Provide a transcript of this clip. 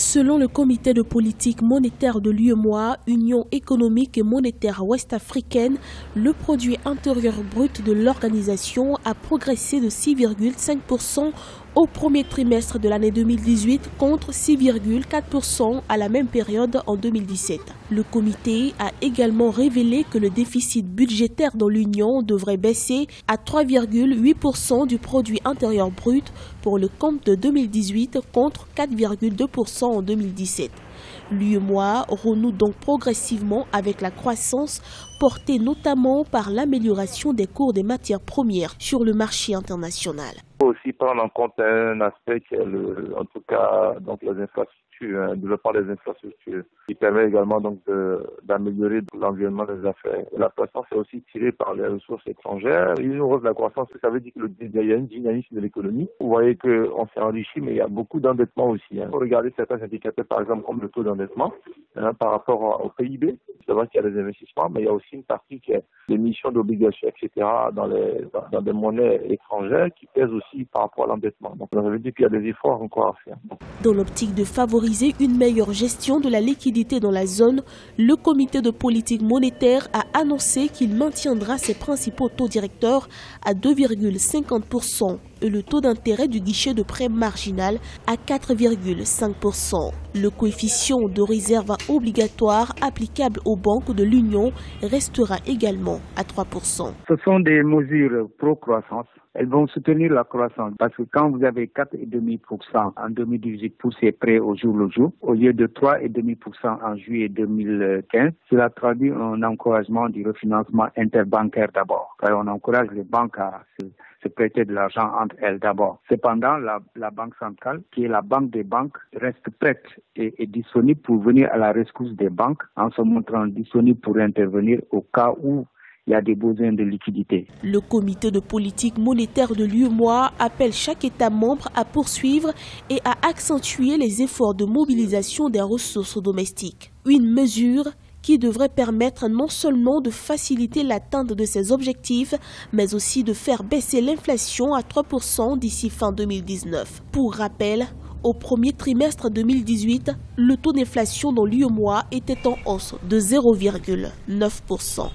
Selon le comité de politique monétaire de l'UEMOA, Union économique et monétaire ouest-africaine, le produit intérieur brut de l'organisation a progressé de 6,5% au premier trimestre de l'année 2018 contre 6,4% à la même période en 2017. Le comité a également révélé que le déficit budgétaire dans l'Union devrait baisser à 3,8% du produit intérieur brut pour le compte de 2018 contre 4,2% en 2017. L'UEMOA renoue donc progressivement avec la croissance portée notamment par l'amélioration des cours des matières premières sur le marché international. Il faut aussi prendre en compte un aspect qui est en tout cas donc les infrastructures, le développement des infrastructures, qui permet également donc d'améliorer l'environnement des affaires. La croissance est aussi tirée par les ressources étrangères. Une hausse de la croissance, ça veut dire qu'il y a une dynamisme de l'économie. Vous voyez qu'on s'est enrichi, mais il y a beaucoup d'endettement aussi. Il faut regarder certains indicateurs, par exemple comme le taux d'endettement par rapport au PIB. C'est vrai qu'il y a des investissements, mais il y a aussi une partie qui est l'émission d'obligations, etc. dans des monnaies étrangères qui pèsent aussi par rapport à l'endettement. Donc ça veut dire qu'il y a des efforts encore à faire. Dans l'optique de favoriser une meilleure gestion de la liquidité dans la zone, le comité de politique monétaire a annoncé qu'il maintiendra ses principaux taux directeurs à 2,50% et le taux d'intérêt du guichet de prêt marginal à 4,5%. Le coefficient de réserve obligatoire applicable aux banques de l'Union restera également à 3%. Ce sont des mesures pro-croissance. Elles vont soutenir la croissance parce que quand vous avez 4,5% en 2018 pour ces prêts au jour le jour, au lieu de 3,5% en juillet 2015, cela traduit un encouragement du refinancement interbancaire d'abord. Car on encourage les banques à se prêter de l'argent entre elles d'abord. Cependant, la Banque centrale, qui est la banque des banques, reste prête et disponible pour venir à la rescousse des banques en se montrant disponible pour intervenir au cas où il y a des besoins de liquidité. Le comité de politique monétaire de l'UEMOA appelle chaque État membre à poursuivre et à accentuer les efforts de mobilisation des ressources domestiques. Une mesure qui devrait permettre non seulement de faciliter l'atteinte de ces objectifs, mais aussi de faire baisser l'inflation à 3% d'ici fin 2019. Pour rappel, au premier trimestre 2018, le taux d'inflation dans l'UEMOA était en hausse de 0,9%.